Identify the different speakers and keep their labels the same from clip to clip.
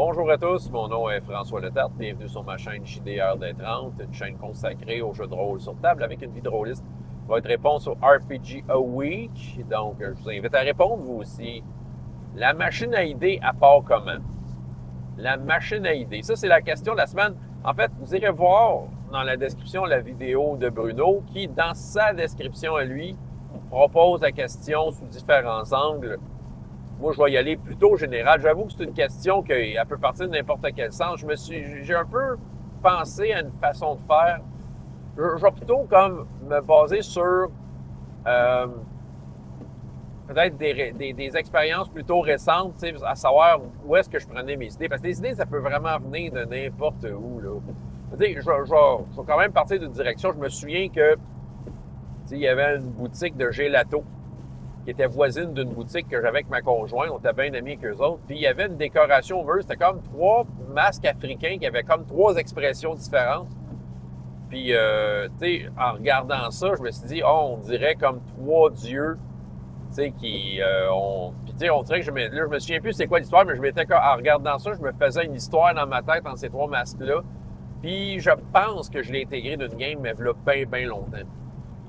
Speaker 1: Bonjour à tous, mon nom est François Letarte. Bienvenue sur ma chaîne JDR des 30, une chaîne consacrée aux jeux de rôle sur table avec une vie de rôliste. Votre réponse au RPG a Week. Donc, je vous invite à répondre, vous aussi. La machine à idées, à part comment? La machine à idées, ça c'est la question de la semaine. En fait, vous irez voir dans la description la vidéo de Bruno qui, dans sa description à lui, propose la question sous différents angles. Moi, je vais y aller plutôt général. J'avoue que c'est une question qui peut partir de n'importe quel sens. J'ai un peu pensé à une façon de faire. Je vais plutôt comme me baser sur peut-être des expériences plutôt récentes, à savoir où est-ce que je prenais mes idées. Parce que les idées, ça peut vraiment venir de n'importe où, là. Je vais quand même partir d'une direction. Je me souviens que il y avait une boutique de gelato qui était voisine d'une boutique que j'avais avec ma conjointe. On était bien amis avec eux autres. Puis il y avait une décoration au mur. C'était comme 3 masques africains qui avaient comme 3 expressions différentes. Puis, en regardant ça, je me suis dit, oh, on dirait comme 3 dieux, qui ont... Puis, on dirait que je me souviens plus c'est quoi l'histoire, mais en regardant ça, je me faisais une histoire dans ma tête entre ces 3 masques-là. Puis, je pense que je l'ai intégré d'une game, mais il y a bien, bien longtemps.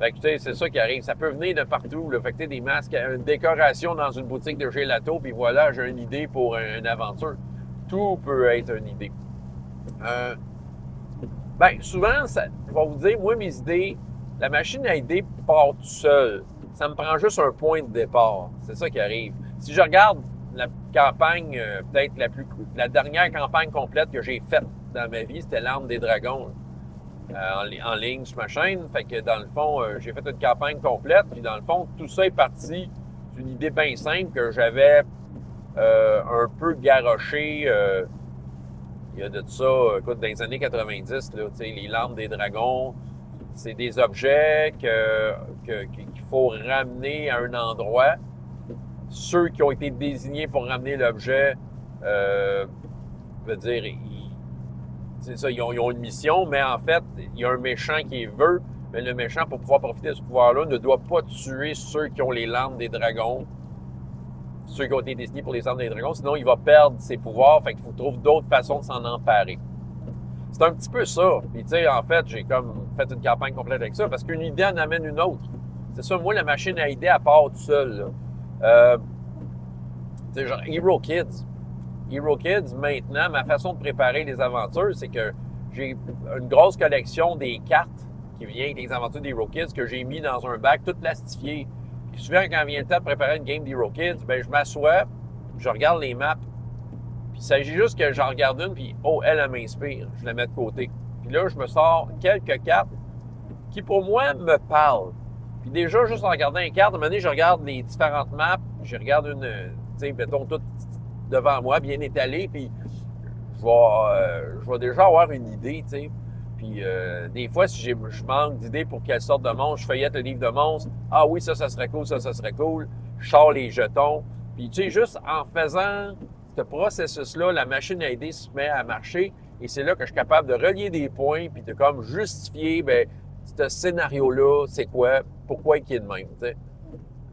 Speaker 1: Fait que, c'est ça qui arrive. Ça peut venir de partout. Là. Fait que, des masques, une décoration dans une boutique de gelato, puis voilà, j'ai une idée pour une aventure. Tout peut être une idée. Souvent, je vais vous dire, moi, mes idées, la machine à idées part tout seul. Ça me prend juste un point de départ. C'est ça qui arrive. Si je regarde la campagne, peut-être la dernière campagne complète que j'ai faite dans ma vie, c'était l'Arme des Dragons. En ligne sur ma chaîne. Fait que dans le fond, j'ai fait une campagne complète. Puis dans le fond, tout ça est parti d'une idée bien simple que j'avais un peu garoché il y a de ça, écoute, dans les années 90, là, les larmes des dragons, c'est des objets qu'il faut ramener à un endroit. Ceux qui ont été désignés pour ramener l'objet, veut dire, c'est ça, ils ont une mission, mais en fait, il y a un méchant qui veut, mais le méchant, pour pouvoir profiter de ce pouvoir-là, ne doit pas tuer ceux qui ont les larmes des dragons, ceux qui ont été désignés pour les larmes des dragons, sinon il va perdre ses pouvoirs, fait qu'il faut trouver d'autres façons de s'en emparer. C'est un petit peu ça. Puis tu sais, en fait, j'ai comme fait une campagne complète avec ça, parce qu'une idée en amène une autre. C'est ça, moi, la machine à idées, elle part tout seul. Tu sais, genre Hero Kids. Hero Kids, maintenant, ma façon de préparer les aventures, c'est que j'ai une grosse collection des cartes qui viennent des aventures d'Hero Kids que j'ai mis dans un bac tout plastifié. Puis souvent, quand vient le temps de préparer une game d'Hero Kids, je m'assois, je regarde les maps, puis il s'agit juste que j'en regarde une, puis oh, elle m'inspire, je la mets de côté. Puis là, je me sors quelques cartes qui, pour moi, me parlent. Puis déjà, juste en regardant les cartes, à un moment donné, je regarde les différentes maps, je regarde une, tu sais, mettons, toutes devant moi, bien étalé, puis je vais déjà avoir une idée, tu sais. Puis des fois, si je manque d'idées pour quelle sorte de monstre, je feuillette le livre de monstres. Ah oui, ça serait cool, ça serait cool. Je sors les jetons. Puis tu sais, juste en faisant ce processus-là, la machine à idées se met à marcher. Et c'est là que je suis capable de relier des points, puis de comme justifier, ce scénario-là, c'est quoi, pourquoi il est de même, tu sais.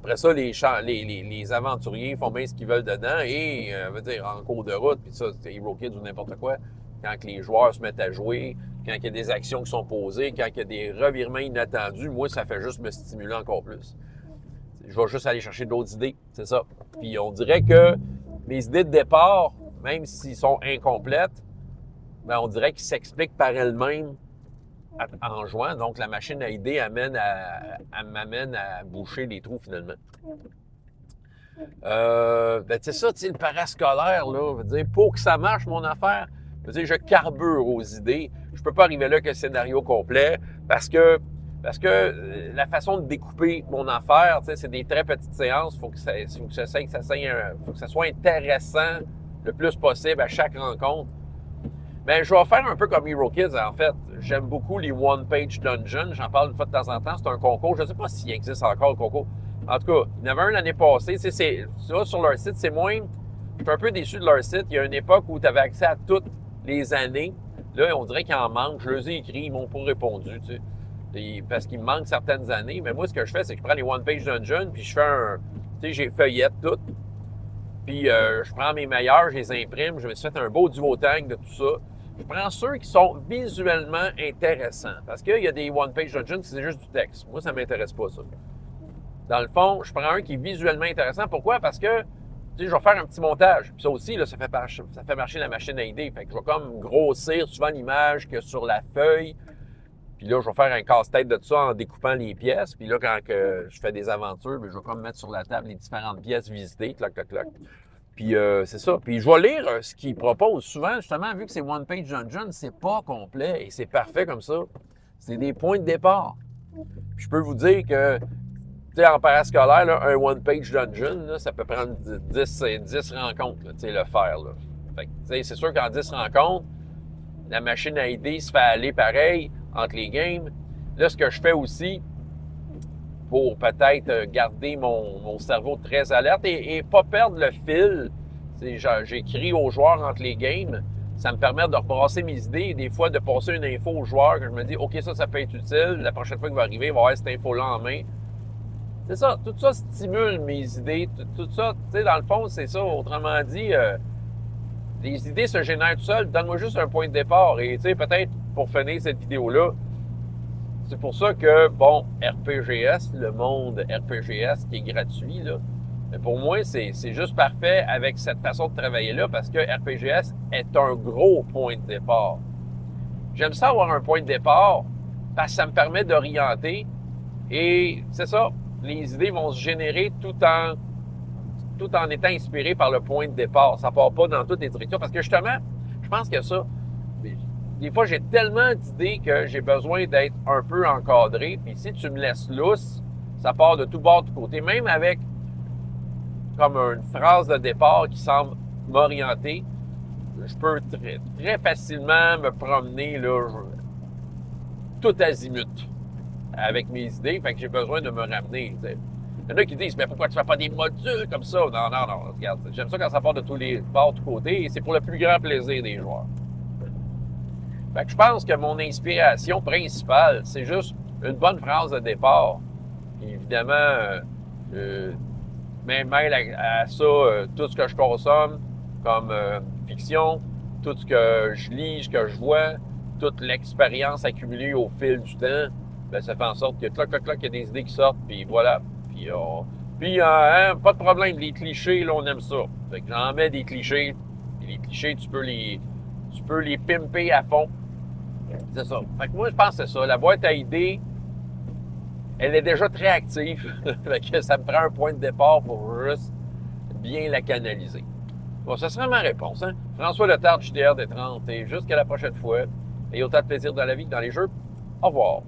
Speaker 1: Après ça, les aventuriers font bien ce qu'ils veulent dedans et, veut dire, en cours de route, puis ça, c'est Hero Kids ou n'importe quoi, quand les joueurs se mettent à jouer, quand il y a des actions qui sont posées, quand il y a des revirements inattendus, moi, ça fait juste me stimuler encore plus. Je vais juste aller chercher d'autres idées, c'est ça. Puis on dirait que mes idées de départ, même s'ils sont incomplètes, on dirait qu'ils s'expliquent par elles-mêmes en jouant. Donc, la machine à idées m'amène à boucher les trous, finalement. C'est ça, le parascolaire, là, veut dire, pour que ça marche, mon affaire, veut dire, je carbure aux idées. Je peux pas arriver là que le scénario complet, parce que la façon de découper mon affaire, c'est des très petites séances. Faut que ça soit intéressant le plus possible à chaque rencontre. Je vais faire un peu comme Hero Kids, en fait. J'aime beaucoup les one-page dungeons. J'en parle une fois de temps en temps. C'est un concours. Je ne sais pas s'il existe encore le concours. En tout cas, il y en avait un l'année passée. Tu vois, sur leur site, c'est moins... Je suis un peu déçu de leur site. Il y a une époque où tu avais accès à toutes les années. Là, on dirait qu'il en manque. Je les ai écrits, ils m'ont pas répondu, tu sais. Parce qu'il me manque certaines années. Mais moi, ce que je fais, c'est que je prends les one-page dungeons, puis je fais j'ai feuillette tout. Puis je prends mes meilleurs, je les imprime, je me suis fait un beau duotang de tout ça. Je prends ceux qui sont visuellement intéressants. Parce qu'il y a des one-page dungeons, c'est juste du texte. Moi, ça ne m'intéresse pas, ça. Dans le fond, je prends un qui est visuellement intéressant. Pourquoi? Parce que, tu sais, je vais faire un petit montage. Puis ça aussi, là, ça fait marcher la machine à idées. Fait que je vais comme grossir souvent l'image que sur la feuille. Puis là, je vais faire un casse-tête de tout ça en découpant les pièces. Puis là, quand je fais des aventures, bien, je vais comme mettre sur la table les différentes pièces visitées, cloc, cloc, cloc. Puis c'est ça. Puis je vais lire ce qu'ils proposent. Souvent, justement, vu que c'est One Page Dungeon, c'est pas complet et c'est parfait comme ça. C'est des points de départ. Puis je peux vous dire que, tu sais, en parascolaire, là, un One Page Dungeon, là, ça peut prendre 10 rencontres, tu sais, le faire. Là. Fait que, tu sais, c'est sûr qu'en 10 rencontres, la machine à idées se fait aller pareil entre les games. Là, ce que je fais aussi, pour peut-être garder mon cerveau très alerte et pas perdre le fil. J'écris aux joueurs entre les games. Ça me permet de rebrasser mes idées et des fois de passer une info aux joueurs que je me dis « OK, ça peut être utile. La prochaine fois qu'il va arriver, il va avoir cette info-là en main. » C'est ça. Tout ça stimule mes idées. Tout ça, tu sais, dans le fond, c'est ça. Autrement dit, les idées se génèrent tout seules. Donne-moi juste un point de départ. Et tu sais, peut-être pour finir cette vidéo-là, c'est pour ça que, bon, RPGS, le monde RPGS qui est gratuit, là, mais pour moi, c'est juste parfait avec cette façon de travailler-là parce que RPGS est un gros point de départ. J'aime ça avoir un point de départ parce que ça me permet d'orienter et c'est ça, les idées vont se générer tout en étant inspirées par le point de départ. Ça part pas dans toutes les directions parce que justement, je pense que ça, des fois, j'ai tellement d'idées que j'ai besoin d'être un peu encadré. Puis si tu me laisses lousse, ça part de tout bord, de tout côté. Même avec comme une phrase de départ qui semble m'orienter, je peux très facilement me promener là, tout azimut avec mes idées. Fait que j'ai besoin de me ramener. T'sais. Il y en a qui disent « Mais pourquoi tu fais pas des modules comme ça? » Non. Regarde, j'aime ça quand ça part de tous les bords, de tous côtés. Et c'est pour le plus grand plaisir des joueurs. Fait que je pense que mon inspiration principale, c'est juste une bonne phrase de départ. Et évidemment, mêle à ça tout ce que je consomme comme fiction, tout ce que je lis, ce que je vois, toute l'expérience accumulée au fil du temps, bien, ça fait en sorte que cloc, il y a des idées qui sortent, puis voilà. Puis pas de problème, les clichés, là, on aime ça. Fait que j'en mets des clichés. Et les clichés, tu peux les pimper à fond. C'est ça. Fait que moi, je pense que c'est ça. La boîte à idées, elle est déjà très active. Fait que ça me prend un point de départ pour juste bien la canaliser. Bon, ça sera ma réponse. Hein? François Letarte, JDR des 30. Et jusqu'à la prochaine fois. Ayez autant de plaisir dans la vie que dans les jeux. Au revoir.